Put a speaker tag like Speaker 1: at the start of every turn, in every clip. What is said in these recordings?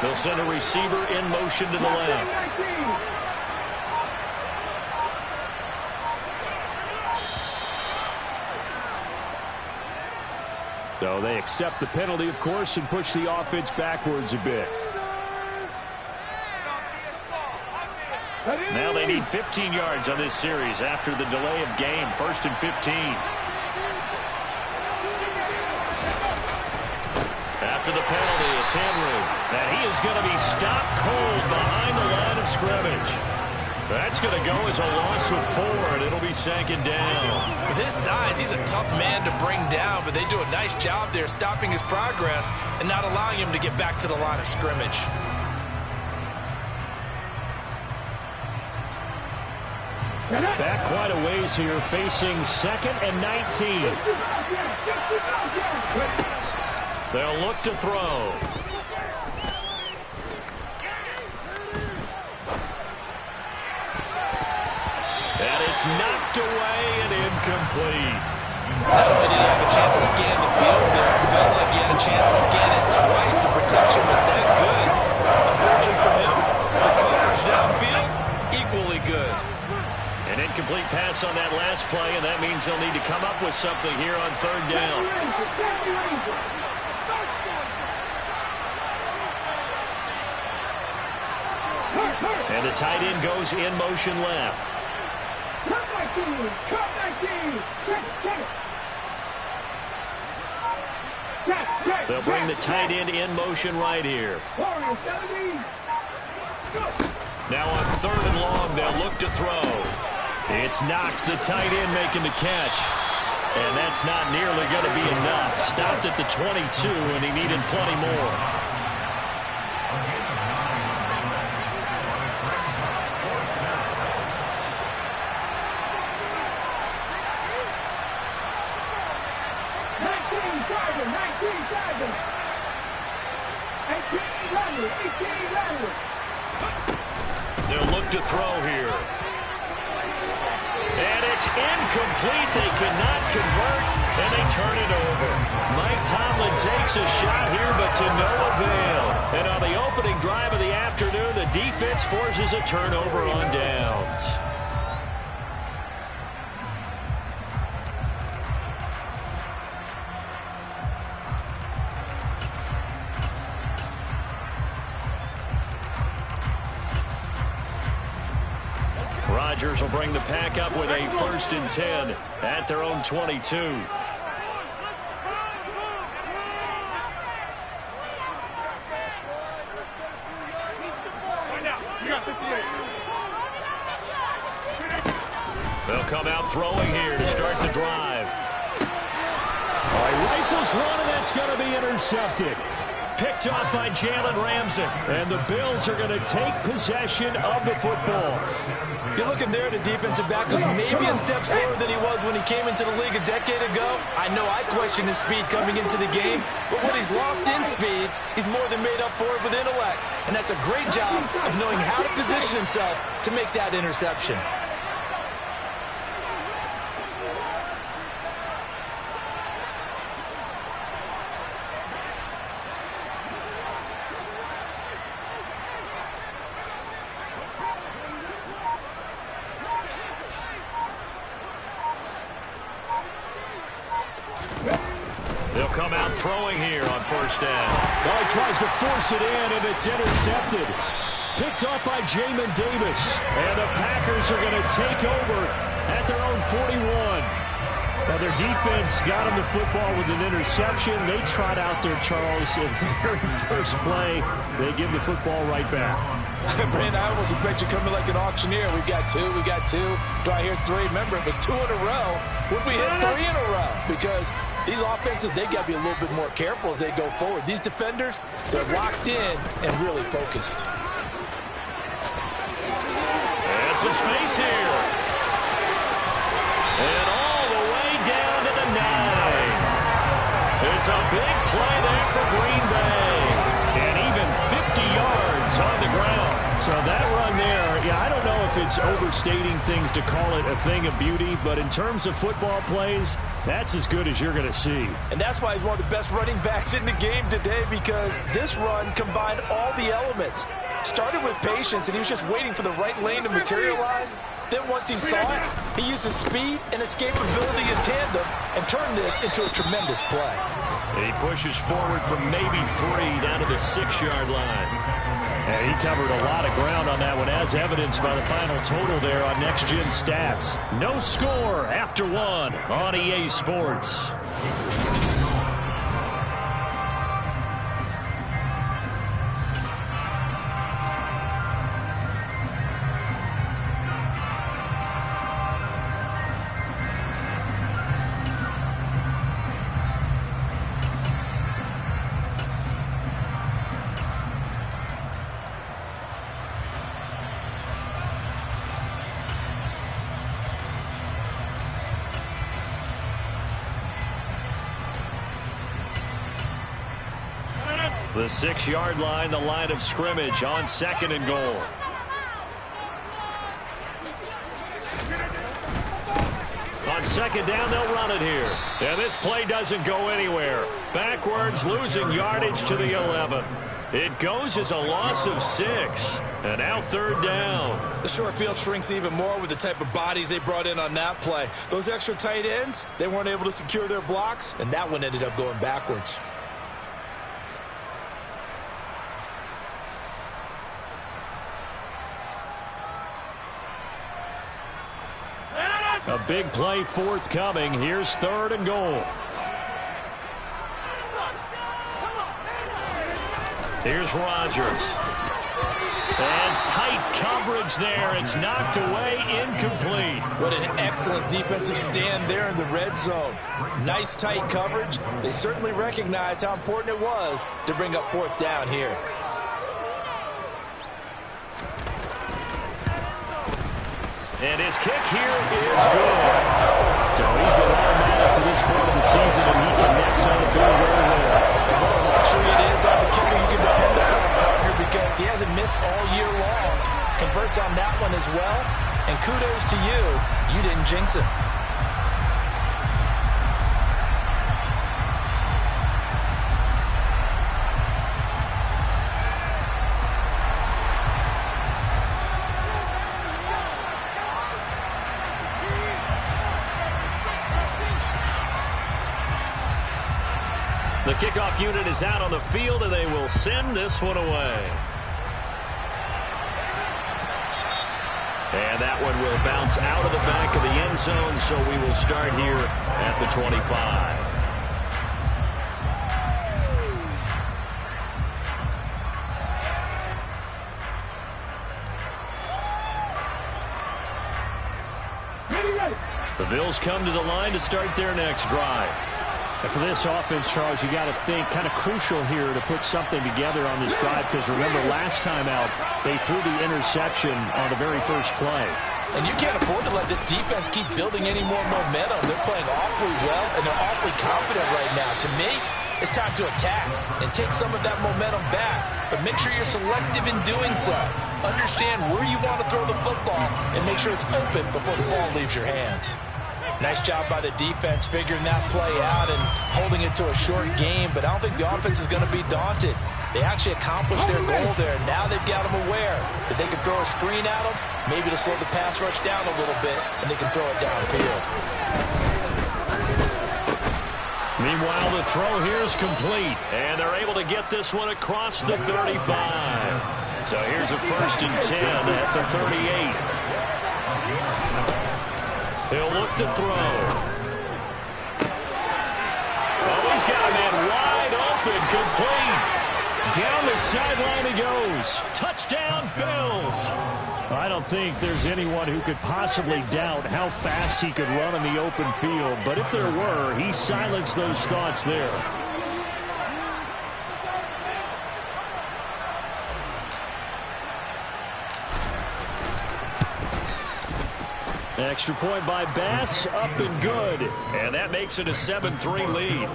Speaker 1: They'll send a receiver in motion to the left. So they accept the penalty, of course, and push the offense backwards a bit. Now they need 15 yards on this series after the delay of game. 1st and 15. After the penalty, it's Henry. And he is going to be stopped cold behind the line of scrimmage. That's going to go as a loss of 4, and it'll be 2nd down.
Speaker 2: With his size, he's a tough man to bring down, but they do a nice job there stopping his progress and not allowing him to get back to the line of scrimmage.
Speaker 1: Back quite a ways here, facing 2nd and 19. They'll look to throw. And it's knocked away and incomplete.
Speaker 2: I don't think he had a chance to scan the field there. It felt like he had a chance to scan it twice. The protection was that good. Unfortunately for him, the coverage downfield, equally good.
Speaker 1: An incomplete pass on that last play, and that means they'll need to come up with something here on 3rd down. And the tight end goes in motion left. They'll bring the tight end in motion right here. Now on 3rd and long, they'll look to throw. It's Knox, the tight end, making the catch. And that's not nearly going to be enough. Stopped at the 22, and he needed plenty more. They'll look to throw here. And it's incomplete. They cannot convert, and they turn it over. Mike Tomlin takes a shot here, but to no avail. And on the opening drive of the afternoon, the defense forces a turnover on downs. Rodgers will bring the pack up with a 1st and 10 at their own 22. They'll come out throwing here to start the drive. All right, rifles one, and that's going to be intercepted. Picked off by Jalen Ramsey. And the Bills are going to take possession of the football.
Speaker 2: You're looking there at a defensive back who's maybe a step slower than he was when he came into the league a decade ago. I know I questioned his speed coming into the game, but what he's lost in speed, he's more than made up for it with intellect. And that's a great job of knowing how to position himself to make that interception.
Speaker 1: They'll come out throwing here on 1st down. Well, he tries to force it in, and it's intercepted. Picked off by Jamin Davis. And the Packers are going to take over at their own 41. Now, their defense got him the football with an interception. They trot out there, Charles, in the very first play. They give the football right back.
Speaker 2: Brandon, I almost expect you coming like an auctioneer. We've got 2, we got 2. Do I hear 3? Remember, it was 2 in a row. Would we hit 3 in a row? Because these offenses, they got to be a little bit more careful as they go forward. These defenders, they're locked in and really focused.
Speaker 1: And some space here. And all the way down to the 9. It's a big play there for Green Bay. And even 50 yards on the ground. So that run there, yeah, I don't know if it's it's overstating things to call it a thing of beauty, but in terms of football plays, that's as good as you're going to see.
Speaker 2: And that's why he's one of the best running backs in the game today, because this run combined all the elements. Started with patience, and he was just waiting for the right lane to materialize. Then once he saw it, he used his speed and escapability in tandem and turned this into a tremendous play.
Speaker 1: He pushes forward from maybe 3 down to the 6-yard line. And he covered a lot of ground on that one, as evidenced by the final total there on Next Gen Stats. No score after 1 on EA Sports. The 6-yard line, the line of scrimmage on 2nd and goal. On 2nd down, they'll run it here. And this play doesn't go anywhere. Backwards, losing yardage to the 11. It goes as a loss of 6. And now 3rd down.
Speaker 2: The short field shrinks even more with the type of bodies they brought in on that play. Those extra tight ends, they weren't able to secure their blocks, and that one ended up going backwards.
Speaker 1: A big play forthcoming. Here's 3rd and goal. Here's Rodgers. And tight coverage there. It's knocked away, incomplete.
Speaker 2: What an excellent defensive stand there in the red zone. Nice tight coverage. They certainly recognized how important it was to bring up 4th down here.
Speaker 1: And his kick here is good. So he's been automatic to this point of the season, and he connects on the field very well.
Speaker 2: And what a luxury it is to have a kicker you can depend on, partner, because he hasn't missed all year long. Converts on that one as well. And kudos to you. You didn't jinx him.
Speaker 1: The kickoff unit is out on the field, and they will send this one away. And that one will bounce out of the back of the end zone, so we will start here at the 25. The Bills come to the line to start their next drive. And for this offense, Charles, you got to think kind of crucial here to put something together on this drive, because remember last time out they threw the interception on the very first play.
Speaker 2: And you can't afford to let this defense keep building any more momentum. They're playing awfully well, and they're awfully confident right now. To me, it's time to attack and take some of that momentum back. But make sure you're selective in doing so. Understand where you want to throw the football and make sure it's open before the ball leaves your hands. Nice job by the defense figuring that play out and holding it to a short game, but I don't think the offense is going to be daunted. They actually accomplished their goal there. Now they've got them aware that they can throw a screen at them, maybe to slow the pass rush down a little bit, and they can throw it downfield.
Speaker 1: Meanwhile, the throw here is complete, and they're able to get this one across the 35. So here's a 1st and 10 at the 38. He'll look to throw. Oh, he's got a man wide open, complete. Down the sideline he goes. Touchdown, Bills. I don't think there's anyone who could possibly doubt how fast he could run in the open field, but if there were, he silenced those thoughts there. Extra point by Bass, up and good. And that makes it a 7-3 lead.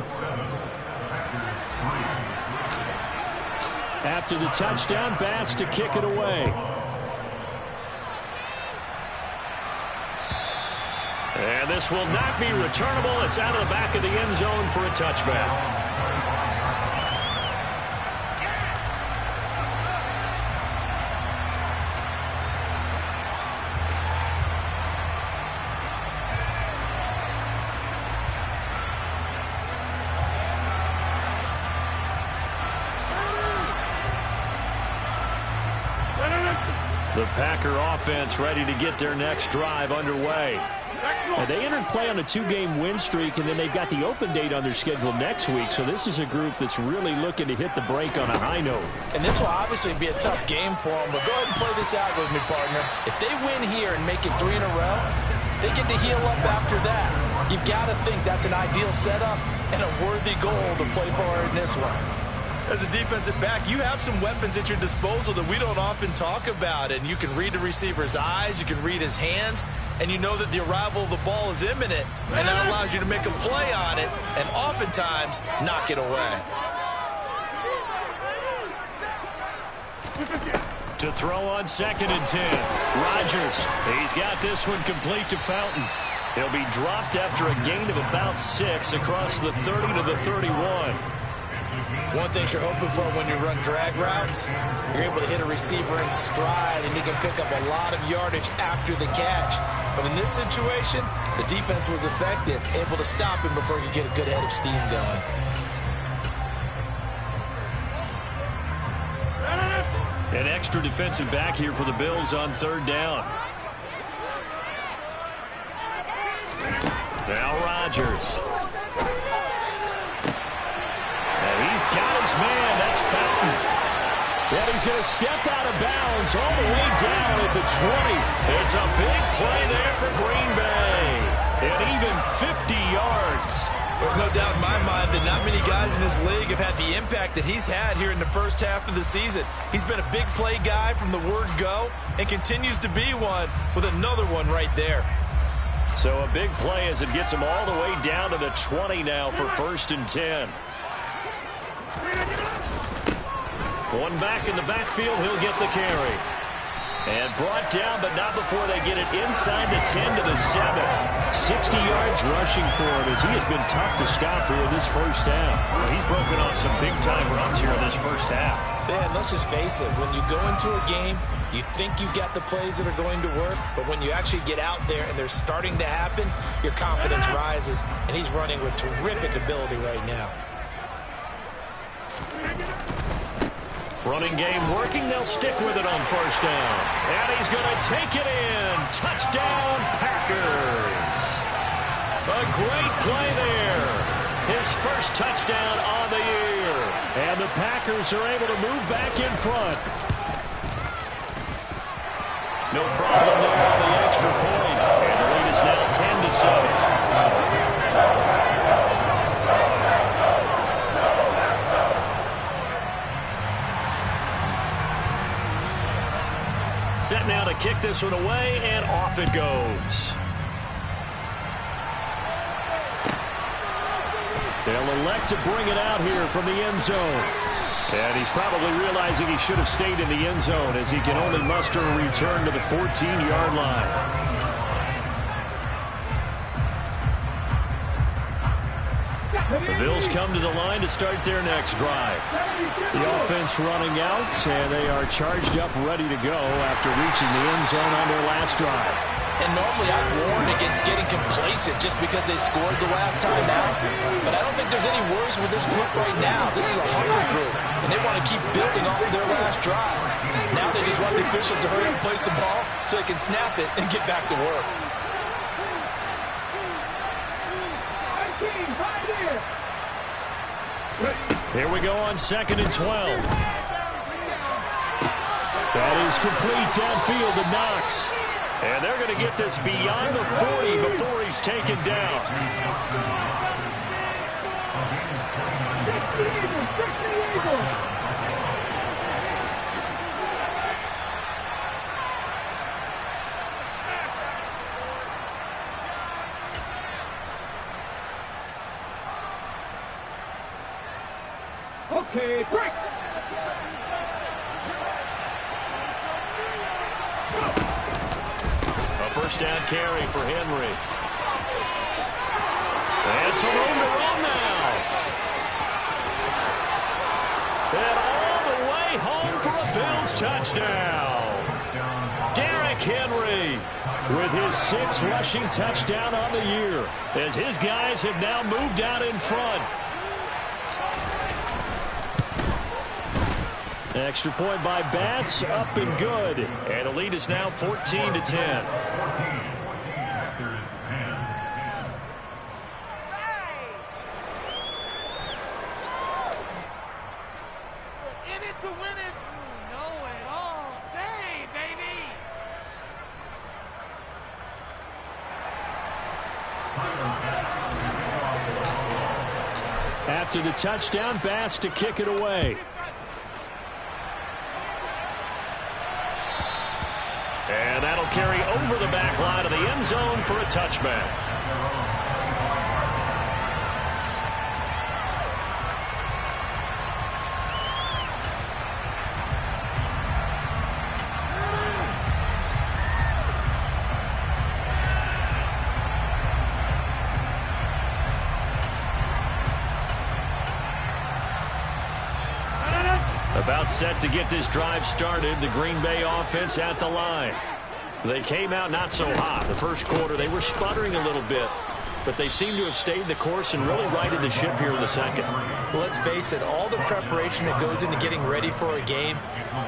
Speaker 1: After the touchdown, Bass to kick it away. And this will not be returnable. It's out of the back of the end zone for a touchback. The Packer offense ready to get their next drive underway. And they entered play on a 2-game win streak, and then they've got the open date on their schedule next week. So this is a group that's really looking to hit the break on a high note.
Speaker 2: And this will obviously be a tough game for them, but go ahead and play this out with me, partner. If they win here and make it 3 in a row, they get to heal up after that. You've got to think that's an ideal setup and a worthy goal to play for in this one. As a defensive back, you have some weapons at your disposal that we don't often talk about, and you can read the receiver's eyes, you can read his hands, and you know that the arrival of the ball is imminent, and that allows you to make a play on it and oftentimes knock it away.
Speaker 1: To throw on 2nd and 10. Rodgers, he's got this one complete to Fountain. He'll be dropped after a gain of about 6 across the 30 to the 31.
Speaker 2: One thing you're hoping for when you run drag routes, you're able to hit a receiver in stride, and he can pick up a lot of yardage after the catch. But in this situation, the defense was effective, able to stop him before he could get a good head of steam going.
Speaker 1: An extra defensive back here for the Bills on 3rd down. Now Rodgers. He's got his man. That's Fountain. And he's going to step out of bounds all the way down at the 20. It's a big play there for Green Bay. And even 50 yards.
Speaker 2: There's no doubt in my mind that not many guys in this league have had the impact that he's had here in the first half of the season. He's been a big play guy from the word go and continues to be one with another one right there.
Speaker 1: So a big play as it gets him all the way down to the 20 now for 1st and 10. One back in the backfield, he'll get the carry. And brought down, but not before they get it inside the 10 to the 7. 60 yards rushing for him as he has been tough to stop here in this first half. Well, he's broken off some big-time runs here in this first half.
Speaker 2: Yeah, and let's just face it. When you go into a game, you think you've got the plays that are going to work, but when you actually get out there and they're starting to happen, your confidence rises, and he's running with terrific ability right now.
Speaker 1: Running game working. They'll stick with it on 1st down. And he's going to take it in. Touchdown, Packers. A great play there. His first touchdown on the year. And the Packers are able to move back in front. No problem there on the extra point. And the lead is now 10 to 7. Set now to kick this one away, and off it goes. They'll elect to bring it out here from the end zone. And he's probably realizing he should have stayed in the end zone as he can only muster a return to the 14-yard line. The Bills come to the line to start their next drive. The offense running out, and they are charged up, ready to go after reaching the end zone on their last drive.
Speaker 2: And normally I'd warn against getting complacent just because they scored the last time out. But I don't think there's any worries with this group right now. This is a hungry group, and they want to keep building off of their last drive. Now they just want the officials to hurry up and place the ball so they can snap it and get back to work.
Speaker 1: Here we go on 2nd and 12. That is complete downfield to Knox. And they're going to get this beyond the 40 before he's taken down.
Speaker 3: Okay, break.
Speaker 1: A first down carry for Henry. with his 6th rushing touchdown on the year, as his guys have now moved out in front. Extra point by Bass, up and good. And the lead is now 14-10. After the touchdown, Bass to kick it away. And that'll carry over the back line of the end zone for a touchback. About set to get this drive started, the Green Bay offense at the line. They came out not so hot. The first quarter, they were sputtering a little bit, but they seem to have stayed the course and really righted the ship here in the second.
Speaker 2: Let's face it, all the preparation that goes into getting ready for a game,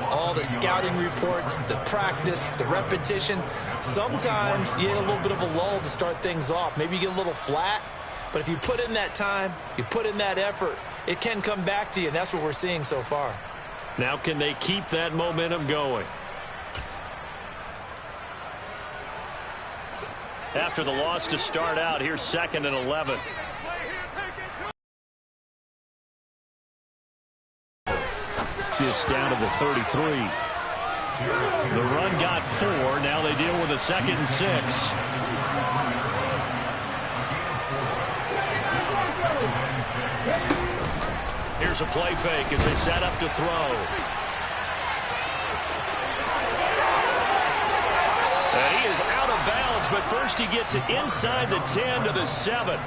Speaker 2: all the scouting reports, the practice, the repetition, sometimes you get a little bit of a lull to start things off. Maybe you get a little flat, but if you put in that time, you put in that effort, it can come back to you, and that's what we're seeing so far.
Speaker 1: Now can they keep that momentum going? After the loss to start out, here's 2nd and 11. This down to the 33. The run got 4. Now they deal with a 2nd and 6. Here's a play fake as they set up to throw. And he is out of bounds, but first he gets it inside the 10 to the 7.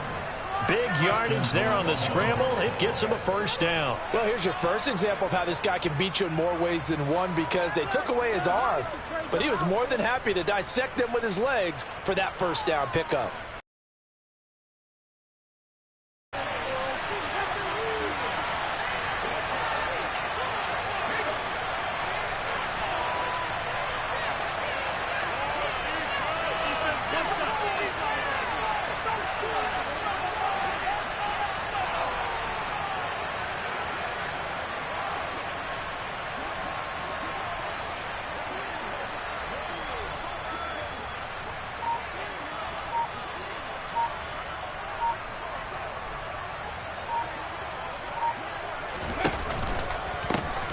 Speaker 1: Big yardage there on the scramble. It gets him a first down.
Speaker 3: Well, here's your first example of how this guy can beat you in more ways than one, because they took away his arm, but he was more than happy to dissect them with his legs for that first down pickup.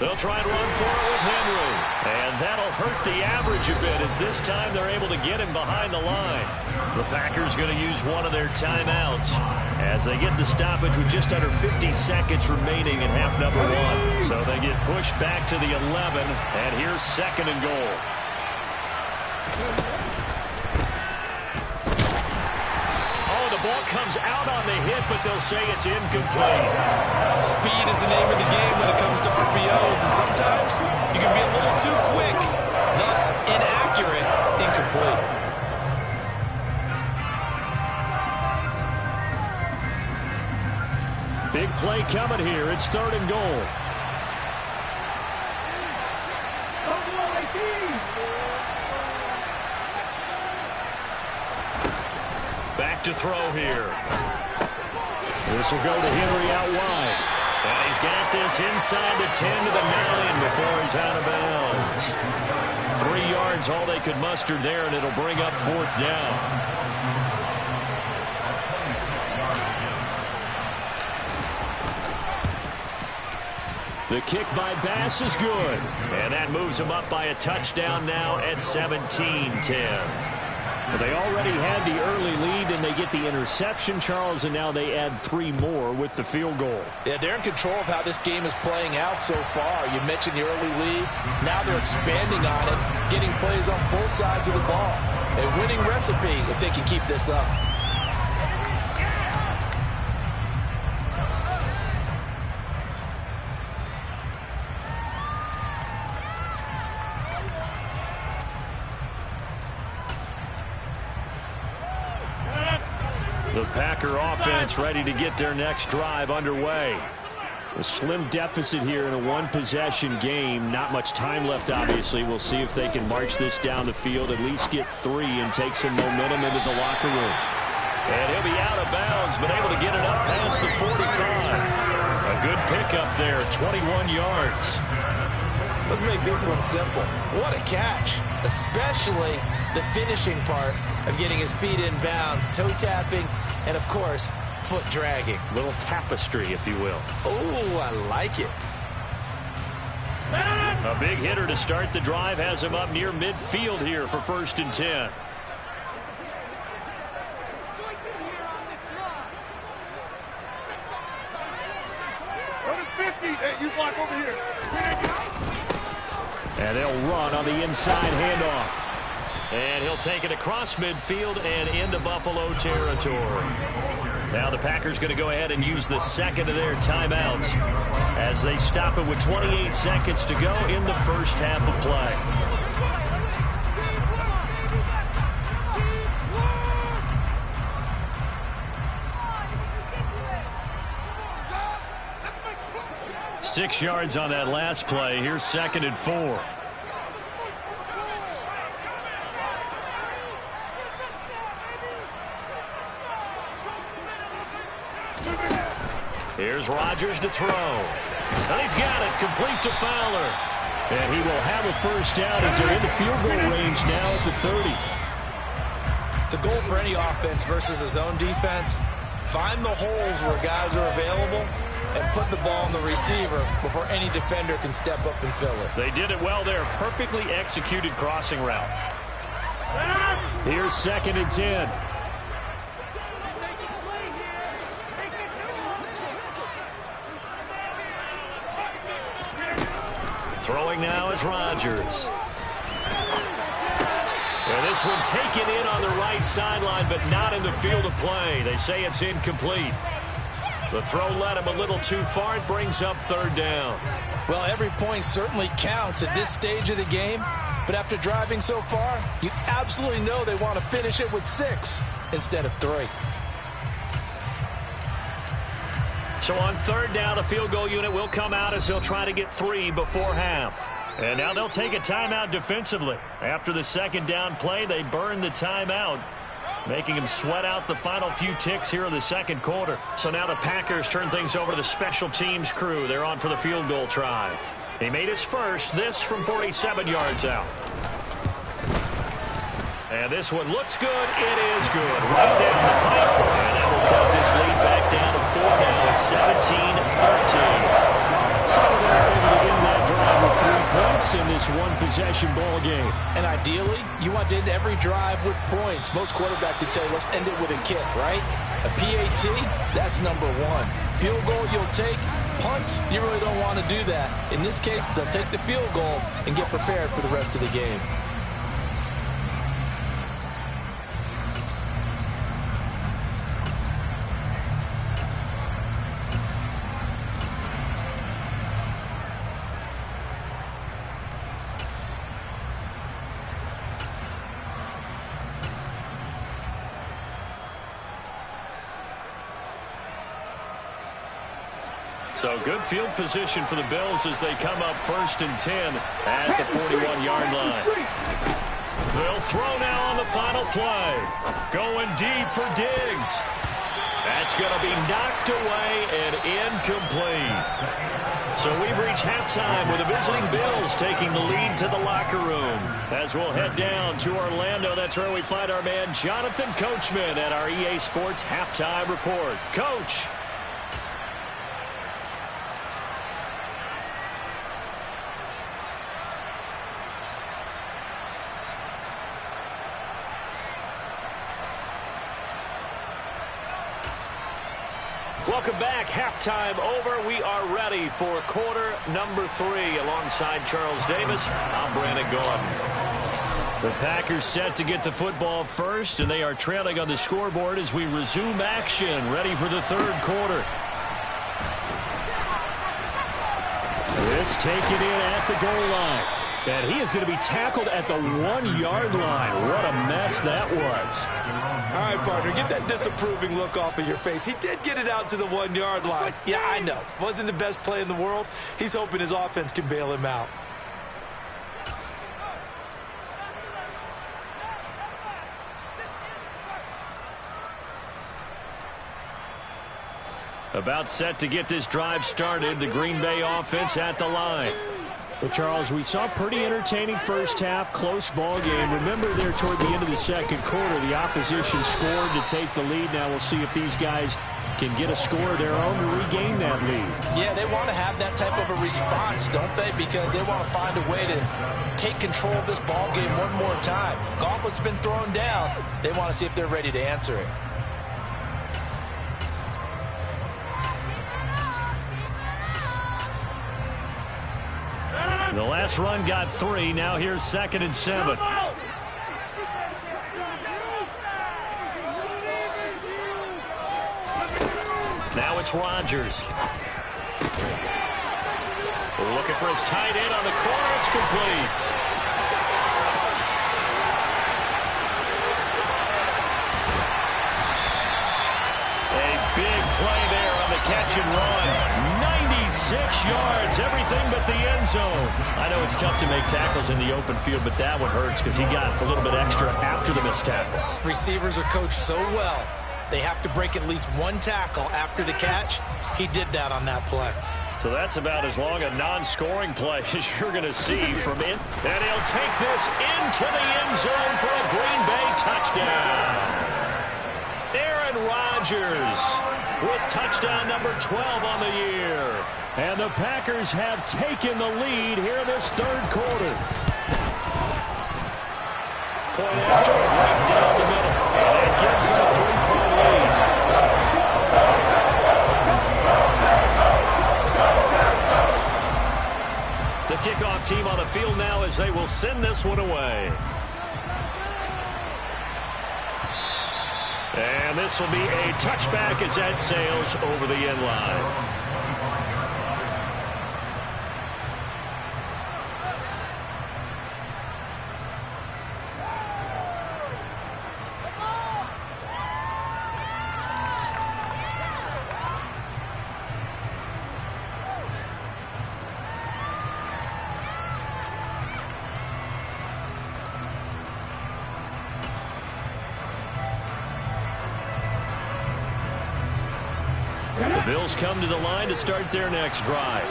Speaker 1: They'll try and run for it with Henry. And that'll hurt the average a bit, as this time they're able to get him behind the line. The Packers going to use one of their timeouts as they get the stoppage with just under 50 seconds remaining in half number 1. So they get pushed back to the 11, and here's 2nd and goal. The ball comes out on the hit, but they'll say it's incomplete.
Speaker 2: Speed is the name of the game when it comes to RPOs, and sometimes you can be a little too quick, thus inaccurate, incomplete.
Speaker 1: Big play coming here. It's 3rd and goal. Back to throw here. This will go to Henry out wide. And he's got this inside the 10 to the 9 before he's out of bounds. 3 yards, all they could muster there, and it'll bring up 4th down. The kick by Bass is good. And that moves him up by a touchdown now at 17-10. They already had the early lead, and they get the interception, Charles, and now they add 3 more with the field goal.
Speaker 3: Yeah, they're in control of how this game is playing out so far. You mentioned the early lead. Now they're expanding on it, getting plays on both sides of the ball. A winning recipe if they can keep this up.
Speaker 1: The Packer offense ready to get their next drive underway. A slim deficit here in a one-possession game. Not much time left, obviously. We'll see if they can march this down the field, at least get 3 and take some momentum into the locker room. And he'll be out of bounds, but able to get it up past the 45. A good pickup there, 21 yards.
Speaker 2: Let's make this one simple. What a catch, especially the finishing part of getting his feet in bounds, toe tapping, and of course, foot dragging.
Speaker 1: Little tapestry, if you will.
Speaker 2: Oh, I like it.
Speaker 1: A big hitter to start the drive has him up near midfield here for 1st and 10.
Speaker 4: You block over here.
Speaker 1: And they'll run on the inside handoff. And he'll take it across midfield and into Buffalo territory. Now the Packers going to go ahead and use the second of their timeouts as they stop it with 28 seconds to go in the first half of play. Six yards on that last play. Here's 2nd and 4. Here's Rodgers to throw. And he's got it, complete to Fowler. And he will have a first down as they're in the field goal range now at the 30.
Speaker 2: The goal for any offense versus his own defense, find the holes where guys are available and put the ball on the receiver before any defender can step up and fill it.
Speaker 1: They did it well there. Perfectly executed crossing route. Here's 2nd and 10. Throwing now is Rodgers. And this one taken in on the right sideline, but not in the field of play. They say it's incomplete. The throw led him a little too far. It brings up 3rd down.
Speaker 3: Well, every point certainly counts at this stage of the game. But after driving so far, you absolutely know they want to finish it with 6 instead of 3.
Speaker 1: So on 3rd down, the field goal unit will come out as they'll try to get 3 before half. And now they'll take a timeout defensively. After the 2nd down play, they burn the timeout, making him sweat out the final few ticks here in the 2nd quarter. So now the Packers turn things over to the special teams crew. They're on for the field goal try. He made his first, this from 47 yards out. And this one looks good. It is good. Right down the pipe. And that will cut this lead back down to 4 now. It's 17-13. So they're able to end that drive with 3 points in this one-possession ball game.
Speaker 3: And ideally, you want to end every drive with points. Most quarterbacks would tell you, let's end it with a kick, right? A PAT, that's number 1. Field goal you'll take. Punts, you really don't want to do that. In this case, they'll take the field goal and get prepared for the rest of the game.
Speaker 1: So good field position for the Bills as they come up 1st and 10 at the 41-yard line. They'll throw now on the final play. Going deep for Diggs. That's going to be knocked away and incomplete. So we've reached halftime with the visiting Bills taking the lead to the locker room. As we'll head down to Orlando, that's where we find our man Jonathan Coachman at our EA Sports Halftime Report. Coach. Welcome back. Halftime over. We are ready for quarter number 3. Alongside Charles Davis, I'm Brandon Gaudin. The Packers set to get the football first, and they are trailing on the scoreboard as we resume action, ready for the 3rd quarter. This taken in at the goal line. And he is going to be tackled at the 1-yard line. What a mess that was.
Speaker 2: All right, partner, get that disapproving look off of your face. He did get it out to the 1-yard line. Yeah, I know. Wasn't the best play in the world. He's hoping his offense can bail him out.
Speaker 1: About set to get this drive started. The Green Bay offense at the line. Well, Charles, we saw a pretty entertaining first half, close ball game. Remember there toward the end of the second quarter, the opposition scored to take the lead. Now we'll see if these guys can get a score of their own to regain that lead.
Speaker 3: Yeah, they want to have that type of a response, don't they? Because they want to find a way to take control of this ball game one more time. Gauntlet's been thrown down. They want to see if they're ready to answer it.
Speaker 1: The last run got 3. Now here's 2nd and 7. Now it's Rodgers. Looking for his tight end on the corner. It's complete. A big play there on the catch and run. 96 yards, everything but the end zone. I know it's tough to make tackles in the open field, but that one hurts because he got a little bit extra after the missed tackle.
Speaker 2: Receivers are coached so well. They have to break at least one tackle after the catch. He did that on that play.
Speaker 1: So that's about as long a non-scoring play as you're going to see from it. And he'll take this into the end zone for a Green Bay touchdown. Aaron Rodgers with touchdown number 12 on the year. And the Packers have taken the lead here in this third quarter. Point after, right down the middle. And that gives them a 3-point lead. The kickoff team on the field now as they will send this one away. And this will be a touchback as that sails over the end line. The Bills come to the line to start their next drive.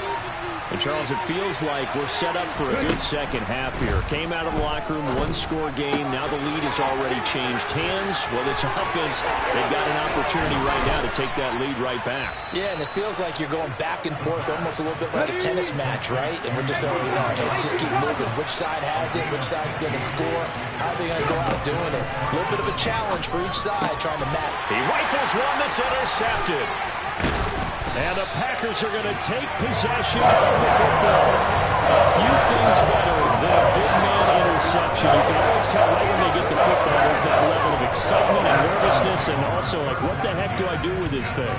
Speaker 1: And, Charles, it feels like we're set up for a good second half here. Came out of the locker room, one-score game. Now the lead has already changed hands. Well, this offense, they've got an opportunity right now to take that lead right back.
Speaker 3: Yeah, and it feels like you're going back and forth, almost a little bit like a tennis match, right? And we're just over the let's just keep moving. Which side has it? Which side's going to score? How are they going to go out doing it? A little bit of a challenge for each side trying to match.
Speaker 1: He rifles one that's intercepted. And the Packers are going to take possession of the football. A few things better than a big man interception. You can always tell right when they get the football, there's that level of excitement and nervousness, and also like, what the heck do I do with this thing?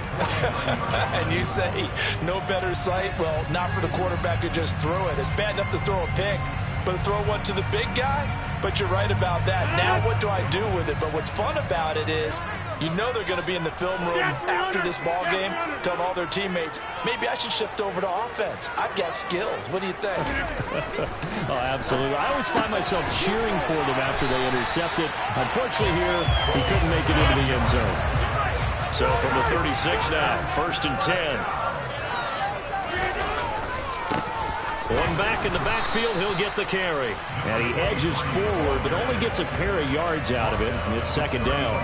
Speaker 3: And you say, no better sight? Well, not for the quarterback to just throw it. It's bad enough to throw a pick, but to throw one to the big guy? But you're right about that. Now what do I do with it? But what's fun about it is, you know they're going to be in the film room after this ball game, telling all their teammates, maybe I should shift over to offense. I've got skills. What do you think?
Speaker 1: Oh, absolutely. I always find myself cheering for them after they intercept it. Unfortunately here, he couldn't make it into the end zone. So from the 36 now, 1st and 10. One back in the backfield, he'll get the carry. And he edges forward, but only gets a pair of yards out of it, and it's 2nd down.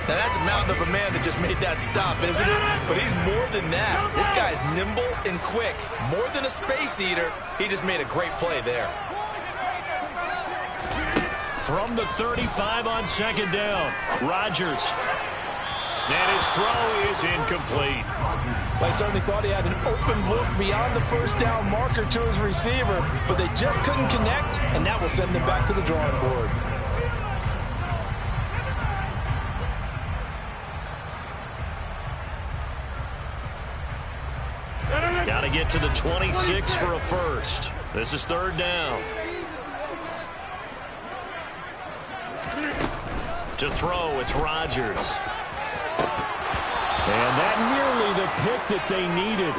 Speaker 2: Now, that's a mountain of a man that just made that stop, isn't it? But he's more than that. This guy's nimble and quick. More than a space eater, he just made a great play there.
Speaker 1: From the 35 on 2nd down, Rodgers. And his throw is incomplete.
Speaker 3: I certainly thought he had an open look beyond the first down marker to his receiver, but they just couldn't connect, and that will send them back to the drawing board.
Speaker 1: Got to get to the 26 for a first. This is third down. To throw, it's Rodgers.
Speaker 4: And that nearly the pick that they needed.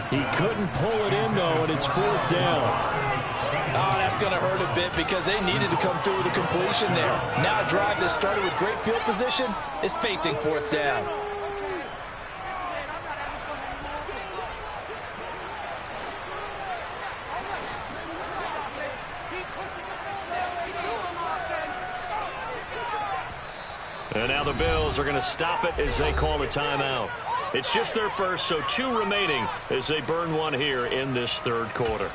Speaker 4: He couldn't pull it in, though, and it's fourth down.
Speaker 3: Oh, that's going to hurt a bit because they needed to come through with a completion there. Now a drive that started with great field position is facing fourth down.
Speaker 1: And now the Bills are going to stop it as they call a timeout. It's just their first, so 2 remaining as they burn one here in this third quarter.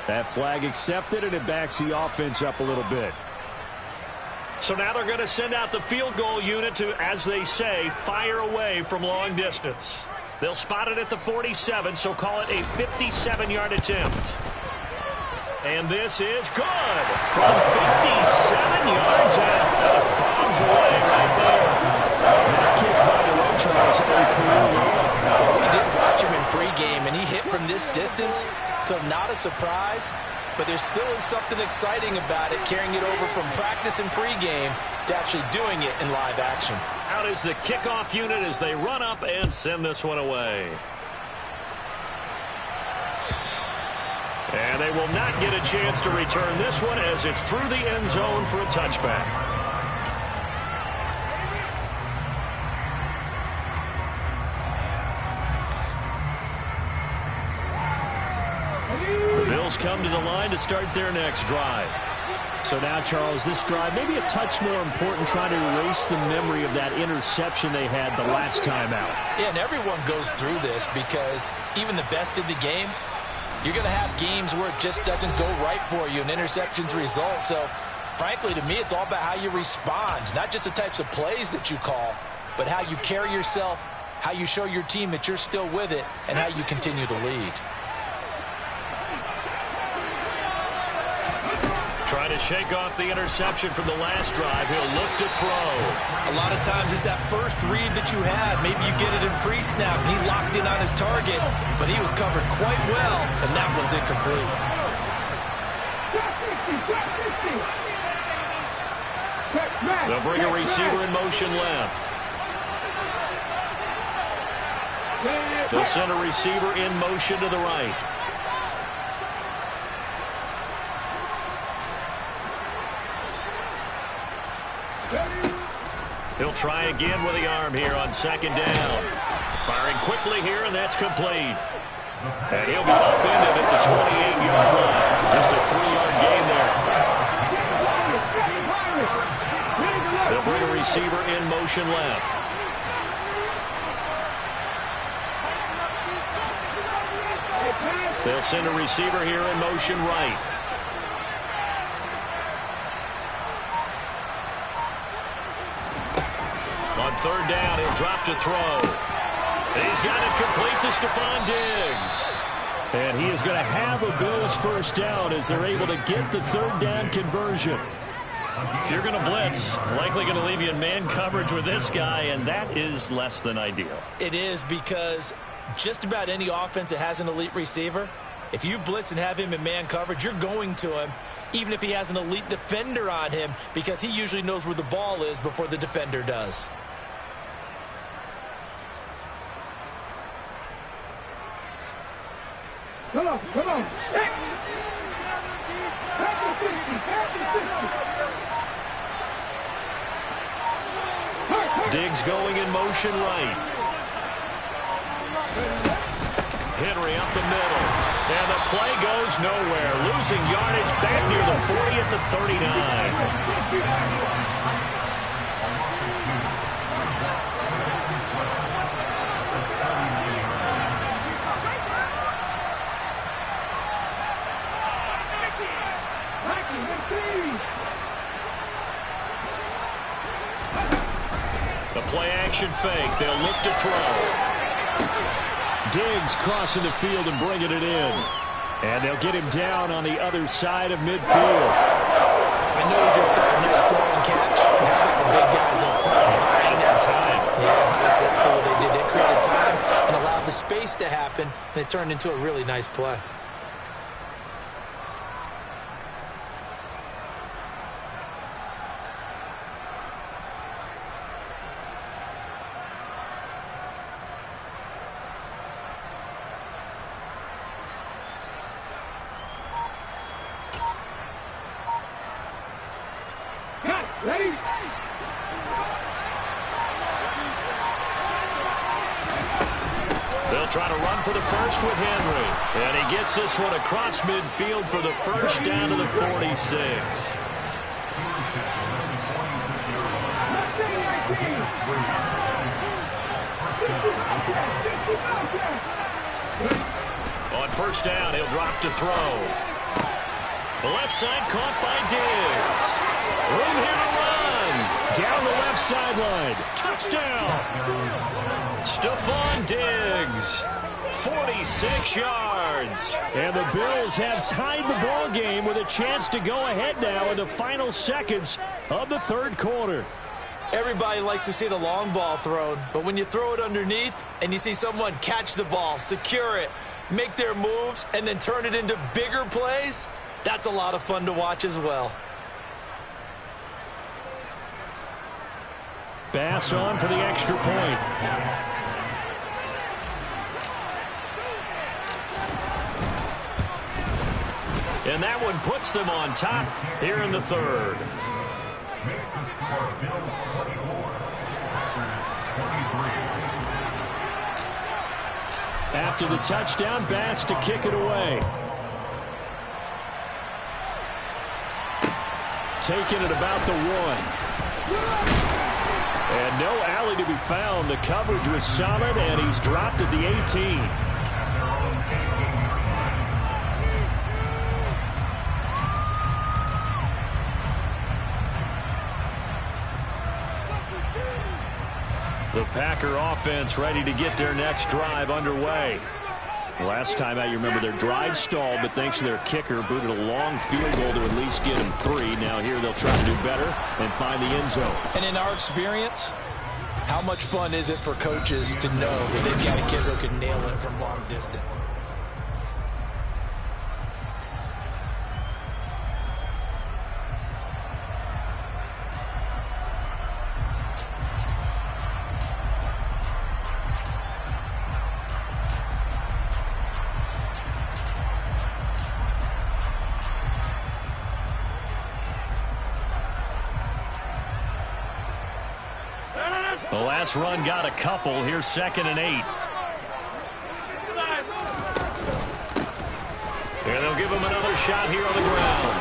Speaker 4: That flag accepted, and it backs the offense up a little bit.
Speaker 1: So now they're going to send out the field goal unit to, as they say, fire away from long distance. They'll spot it at the 47, so call it a 57-yard attempt. And this is good from 57 yards out. That was bombs away right there.
Speaker 4: That kick by the way, Charles, a career low.
Speaker 3: We did watch him in pregame, and he hit from this distance, so not a surprise. But there still is something exciting about it, carrying it over from practice and pregame to actually doing it in live action.
Speaker 1: Out is the kickoff unit as they run up and send this one away. And they will not get a chance to return this one as it's through the end zone for a touchback. The Bills come to the line to start their next drive.
Speaker 4: So now, Charles, this drive maybe a touch more important, trying to erase the memory of that interception they had the last time out.
Speaker 3: Yeah, and everyone goes through this because even the best in the game, you're going to have games where it just doesn't go right for you and interceptions result. So, frankly, to me, it's all about how you respond, not just the types of plays that you call, but how you carry yourself, how you show your team that you're still with it, and how you continue to lead.
Speaker 1: Trying to shake off the interception from the last drive. He'll look to throw.
Speaker 2: A lot of times it's that first read that you had. Maybe you get it in pre-snap, and he locked in on his target, but he was covered quite well, and that one's incomplete.
Speaker 1: They'll bring a receiver in motion left. They'll send a receiver in motion to the right. He'll try again with the arm here on second down. Firing quickly here, and that's complete. And he'll be upended at the 28-yard line. Just a 3-yard gain there. They'll bring a receiver in motion left. They'll send a receiver here in motion right. On third down, he'll drop to throw. He's got it complete to Stephon Diggs.
Speaker 4: And he is going to have a Bills first down as they're able to get the third down conversion.
Speaker 1: If you're going to blitz, likely going to leave you in man coverage with this guy, and that is less than ideal.
Speaker 3: It is, because just about any offense that has an elite receiver, if you blitz and have him in man coverage, you're going to him, even if he has an elite defender on him, because he usually knows where the ball is before the defender does.
Speaker 5: Come on, come on.
Speaker 1: Diggs going in motion right. Henry up the middle. And the play goes nowhere. Losing yardage back near the 40 at the 39. The play action fake. They'll look to throw.
Speaker 4: Diggs crossing the field and bringing it in. And they'll get him down on the other side of midfield.
Speaker 3: I know he just saw a nice throw and catch. How about the big guys up front buying that time? Yeah, that's exactly what they did. They created time and allowed the space to happen, and it turned into a really nice play.
Speaker 1: They'll try to run for the first with Henry. And he gets this one across midfield for the first down to the 46. On first down, he'll drop to throw. The left side caught by Diggs. Room here to run.
Speaker 4: Down the left sideline.
Speaker 1: Touchdown. Stephon Diggs. 46 yards.
Speaker 4: And the Bills have tied the ball game with a chance to go ahead now in the final seconds of the third quarter.
Speaker 3: Everybody likes to see the long ball thrown, but when you throw it underneath and you see someone catch the ball, secure it, make their moves, and then turn it into bigger plays, that's a lot of fun to watch as well.
Speaker 4: Bass on for the extra point.
Speaker 1: And that one puts them on top here in the third.
Speaker 4: After the touchdown, Bass to kick it away. Taking it about the 1. And no alley to be found. The coverage was solid, and he's dropped at the 18.
Speaker 1: The Packer offense ready to get their next drive underway.
Speaker 4: Last time out, you remember their drive stalled, but thanks to their kicker, booted a long field goal to at least get them 3. Now here they'll try to do better and find the end zone.
Speaker 3: And in our experience, how much fun is it for coaches to know that they've got a kid who can nail it from long distance?
Speaker 1: The last run got a couple. Here's 2nd and 8. And they'll give him another shot here on the ground.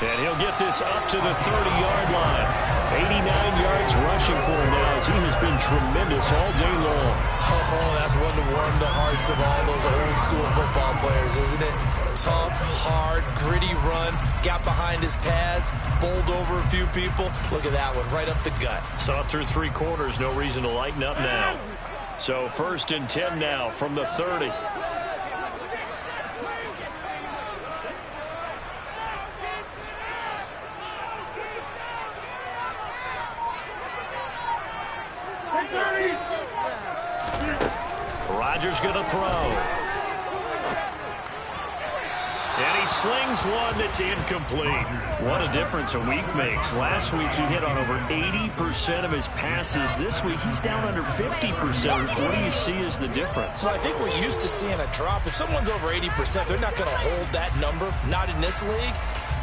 Speaker 1: And he'll get this up to the 30-yard line. 89 yards rushing for him now as he has been tremendous all day long.
Speaker 3: Oh, that's one to warm the hearts of all those old-school football players, isn't it? Tough, hard, gritty run, got behind his pads, bowled over a few people. Look at that one, right up the gut.
Speaker 1: Saw it through 3 quarters, no reason to lighten up now. So 1st and 10 now from the 30. Rodgers going to throw. And he slings one that's incomplete. What a difference a week makes. Last week he hit on over 80% of his passes. This week he's down under 50%. What do you see as the difference?
Speaker 3: Well, I think we're used to seeing a drop. If someone's over 80%, they're not going to hold that number, not in this league.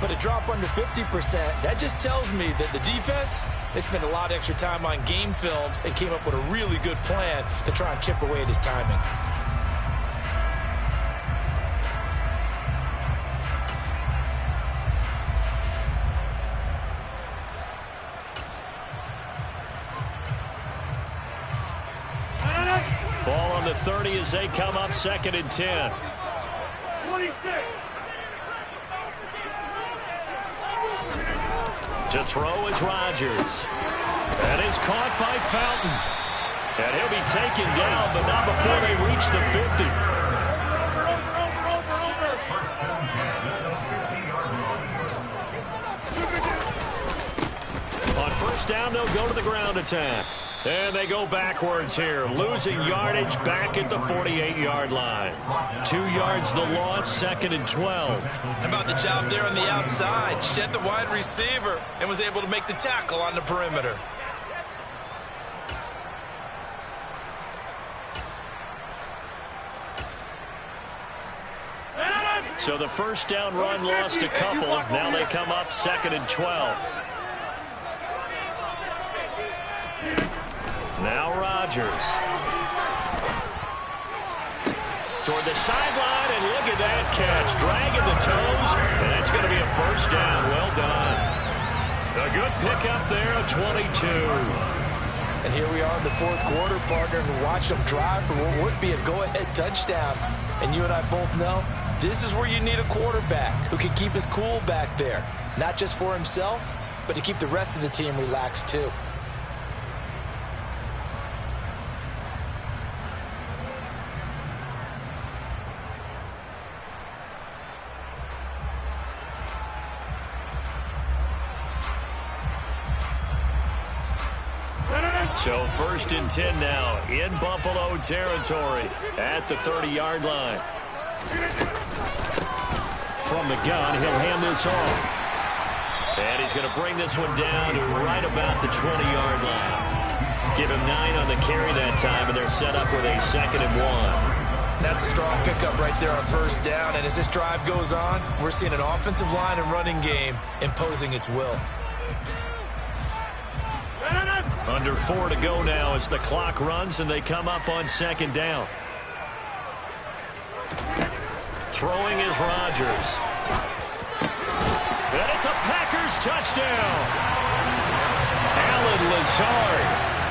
Speaker 2: But a drop under 50%, that just tells me that the defense, they spent a lot of extra time on game films and came up with a really good plan to try and chip away at his timing.
Speaker 1: Ball on the 30 as they come up 2nd and 10.
Speaker 5: 26.
Speaker 1: To throw is Rodgers. That is caught by Fountain. And he'll be taken down, but not before they reach the 50. On 1st down, they'll go to the ground attack. And they go backwards here, losing yardage back at the 48-yard line. 2 yards the loss, 2nd and 12.
Speaker 2: How about the job there on the outside? Shed the wide receiver and was able to make the tackle on the perimeter.
Speaker 1: So the 1st down run lost a couple. Now they come up 2nd and 12. Now Rodgers. Toward the sideline, and look at that catch. Dragging the toes, and it's going to be a 1st down. Well done. A good pickup there, a 22.
Speaker 3: And here we are in the 4th quarter, partner, and watch them drive for what would be a go-ahead touchdown. And you and I both know this is where you need a quarterback who can keep his cool back there. Not just for himself, but to keep the rest of the team relaxed too.
Speaker 1: So 1st and 10 now in Buffalo territory at the 30-yard line. From the gun, he'll hand this off. And he's going to bring this one down to right about the 20-yard line. Give him 9 on the carry that time, and they're set up with a 2nd and 1.
Speaker 2: That's a strong pickup right there on 1st down. And as this drive goes on, we're seeing an offensive line and running game imposing its will.
Speaker 1: Under 4 to go now as the clock runs and they come up on 2nd down. Throwing is Rodgers. And it's a Packers touchdown. Allen Lazard,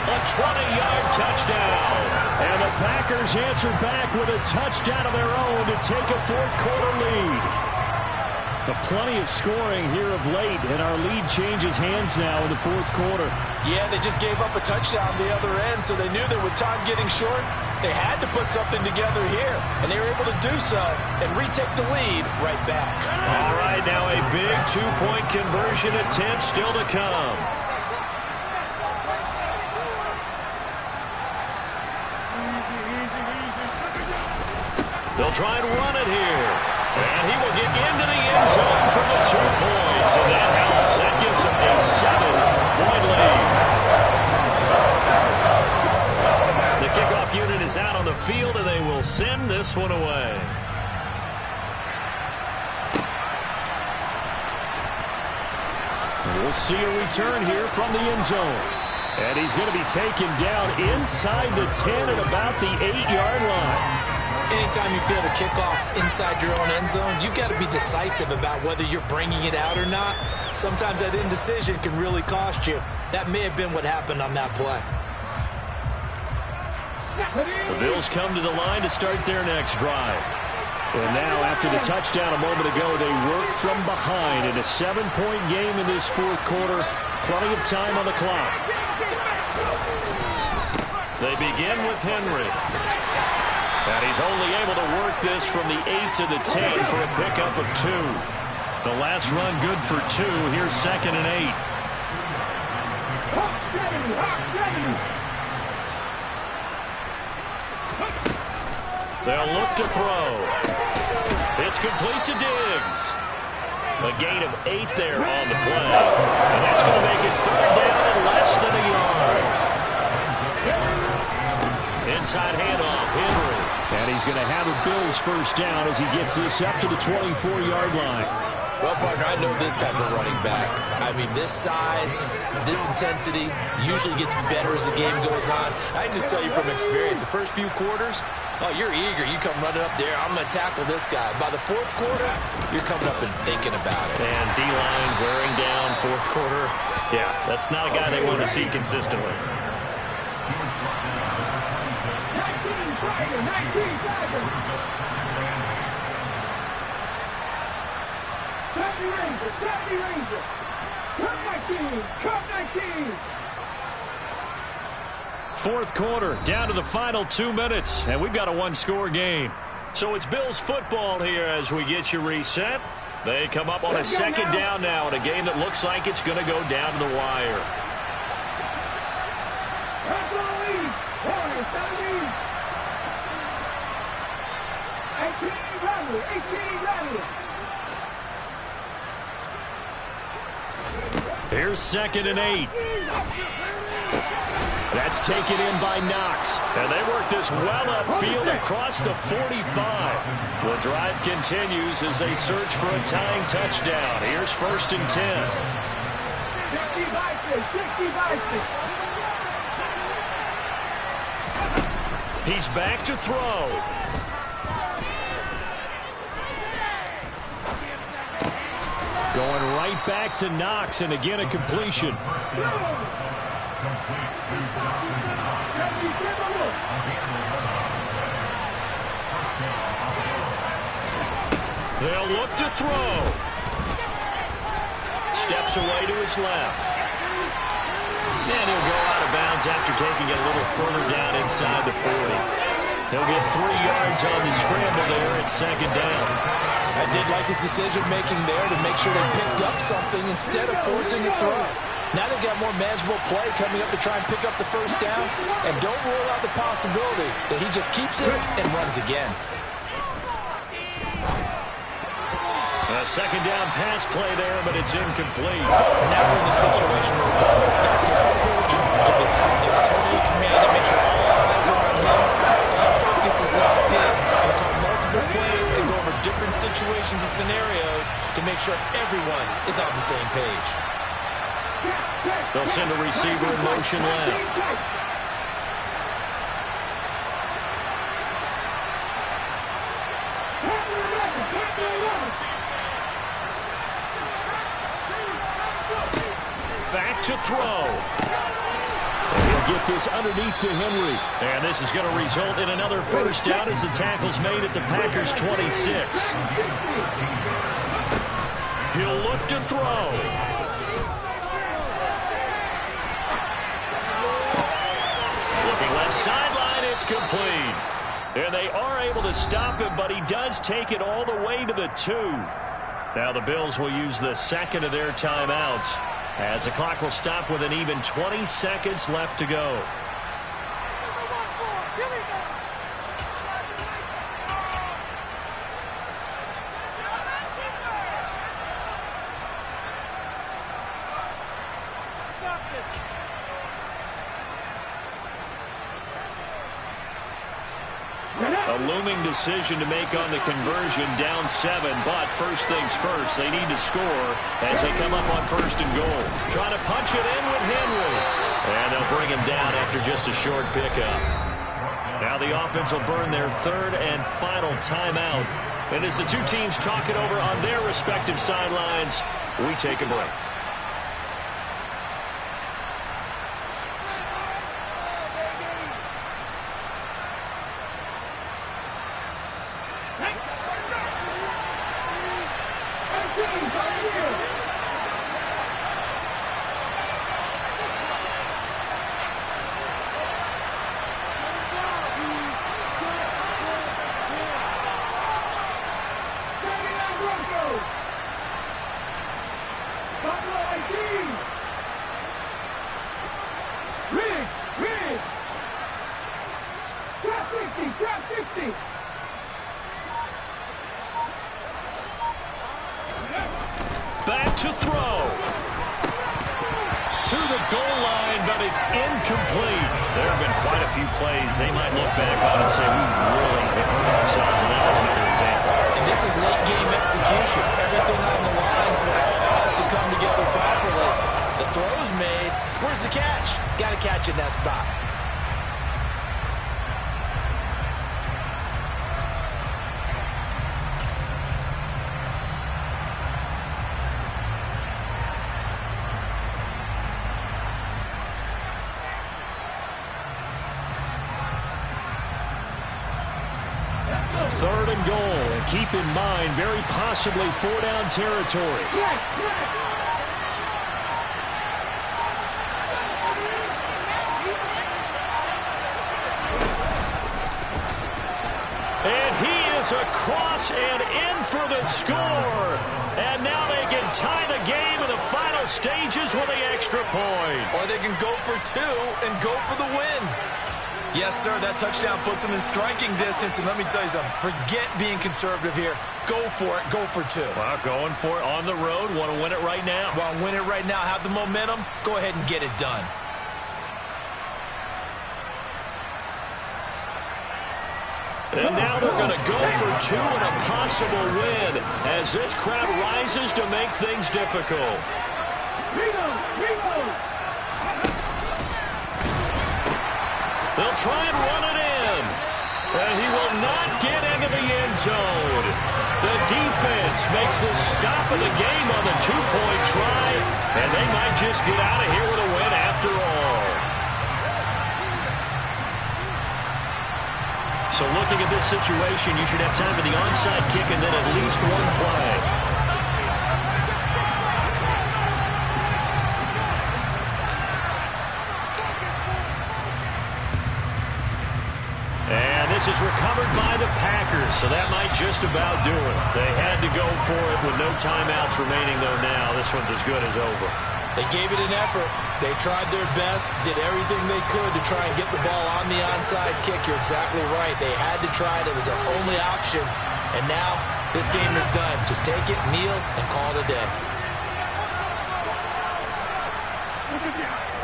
Speaker 1: a 20-yard touchdown. And the Packers answer back with a touchdown of their own to take a 4th quarter lead. Plenty of scoring here of late, and our lead changes hands now in the 4th quarter.
Speaker 3: Yeah, they just gave up a touchdown the other end, so they knew that with time getting short, they had to put something together here, and they were able to do so and retake the lead right back.
Speaker 1: All right, now a big 2-point conversion attempt still to come. They'll try and run it here. And he will get into the end zone for the 2 points. And that helps. That gives him a 7-point lead. The kickoff unit is out on the field, and they will send this one away. We'll see a return here from the end zone. And he's going to be taken down inside the 10 at about the 8-yard line.
Speaker 2: Anytime you feel the kickoff inside your own end zone, you've got to be decisive about whether you're bringing it out or not. Sometimes that indecision can really cost you. That may have been what happened on that play.
Speaker 1: The Bills come to the line to start their next drive. And now, after the touchdown a moment ago, they work from behind in a 7-point game in this 4th quarter. Plenty of time on the clock. They begin with Henry. And he's only able to work this from the 8 to the 10 for a pickup of 2. The last run good for 2. Here's 2nd and 8. They'll look to throw. It's complete to Diggs. A gain of 8 there on the play. And that's going to make it 3rd down and less than a yard. Inside handoff, Henry. And he's going to have a Bills 1st down as he gets this up to the 24-yard line.
Speaker 2: Well, partner, I know this type of running back. I mean, this size, this intensity usually gets better as the game goes on. I can just tell you from experience, the first few quarters, oh, you're eager. You come running up there, I'm going to tackle this guy. By the fourth quarter, you're coming up and thinking about it.
Speaker 4: And D-line wearing down fourth quarter. Yeah, that's not a guy they want to see consistently.
Speaker 5: 19 Ranger. Cut 19.
Speaker 1: Fourth quarter, down to the final 2 minutes, and we've got a one-score game. So it's Bills football here as we get you reset. They come up on a second down now in a game that looks like it's going to go down to the wire. Here's 2nd and 8. That's taken in by Knox. And they work this well upfield across the 45. The drive continues as they search for a tying touchdown. Here's 1st and 10. He's back to throw. Going right back to Knox, and again a completion. They'll look to throw. Steps away to his left. And he'll go out of bounds after taking it a little further down inside the 40. He'll get 3 yards on the scramble there at 2nd down.
Speaker 3: I did like his decision-making there to make sure they picked up something instead of forcing a throw. Now they've got more manageable play coming up to try and pick up the first down, and don't rule out the possibility that he just keeps it and runs again.
Speaker 1: A 2nd down pass play there, but it's incomplete.
Speaker 2: Now we're in the situation where the got to take full charge of his health. They're totally commanded, make sure all eyes are on him. All focus is locked in. Going to call multiple plays and go over different situations and scenarios to make sure everyone is on the same page.
Speaker 1: They'll send a receiver in motion left. Back to throw. He'll get this underneath to Henry. And this is going to result in another first down as the tackle's made at the Packers' 26. He'll look to throw. Looking left sideline, it's complete. And they are able to stop him, but he does take it all the way to the 2. Now the Bills will use the 2nd of their timeouts, as the clock will stop with an even 20 seconds left to go. A looming decision to make on the conversion, down 7, but first things first, they need to score as they come up on 1st and goal. Trying to punch it in with Henry. And they'll bring him down after just a short pickup. Now the offense will burn their 3rd and final timeout. And as the two teams talk it over on their respective sidelines, we take a break. Back to throw. To the goal line, but it's incomplete. There have been quite a few plays they might look back on and say, we really have hurt ourselves, and that was another example.
Speaker 2: And this is late game execution. Everything on the line. Where's the catch? Got to catch in that spot.
Speaker 1: Third and goal. And keep in mind, very possibly 4-down territory. And he is across and in for the score. And now they can tie the game in the final stages with the extra point.
Speaker 2: Or they can go for two and go for the win. Yes, sir, that touchdown puts them in striking distance. And let me tell you something, forget being conservative here. Go for it, go for two.
Speaker 1: Well, going for it on the road. Want to win it right now.
Speaker 2: Want to win it right now, have the momentum, go ahead and get it done.
Speaker 1: And now they're going to go for two and a possible win as this crowd rises to make things difficult. They'll try and run it in. And he will not get into the end zone. The defense makes the stop of the game on the two-point try, and they might just get out of here with a win after all. So looking at this situation, you should have time for the onside kick and then at least one play. This is recovered by the Packers, so that might just about do it. They had to go for it with no timeouts remaining, though, now. This one's as good as over.
Speaker 2: They gave it an effort. They tried their best, did everything they could to try and get the ball on the onside kick. You're exactly right. They had to try it. It was their only option. And now this game is done. Just take it, kneel, and call it a day.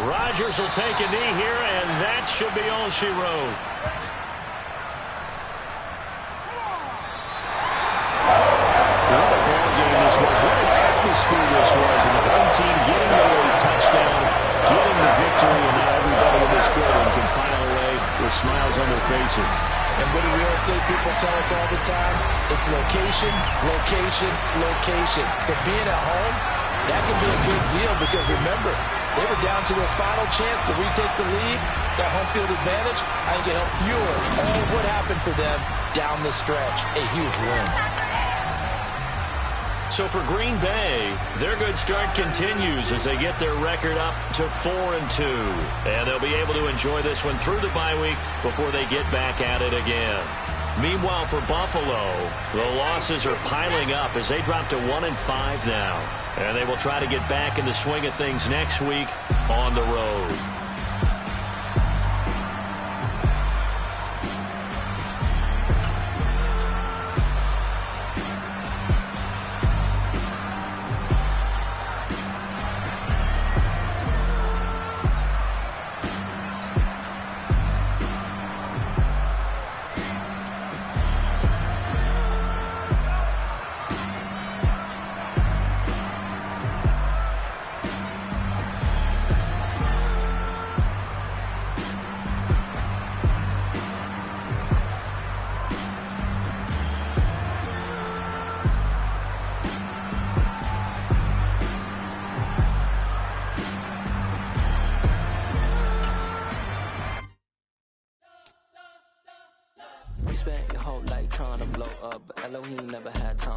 Speaker 1: Rodgers will take a knee here, and that should be all she wrote. This was, and the home team getting the early touchdown, getting the victory, and now everybody in this building can file away with smiles on their faces.
Speaker 3: And what do real estate people tell us all the time? It's location, location, location. So being at home, that can be a big deal because remember, they were down to their final chance to retake the lead. That home field advantage, I think it helped fuel all what happened for them down the stretch. A huge win.
Speaker 1: So for Green Bay, their good start continues as they get their record up to 4-2. And they'll be able to enjoy this one through the bye week before they get back at it again. Meanwhile, for Buffalo, the losses are piling up as they drop to 1-5 now. And they will try to get back in the swing of things next week on the road.
Speaker 6: Spent your whole life trying to blow up, but Elohim never had time.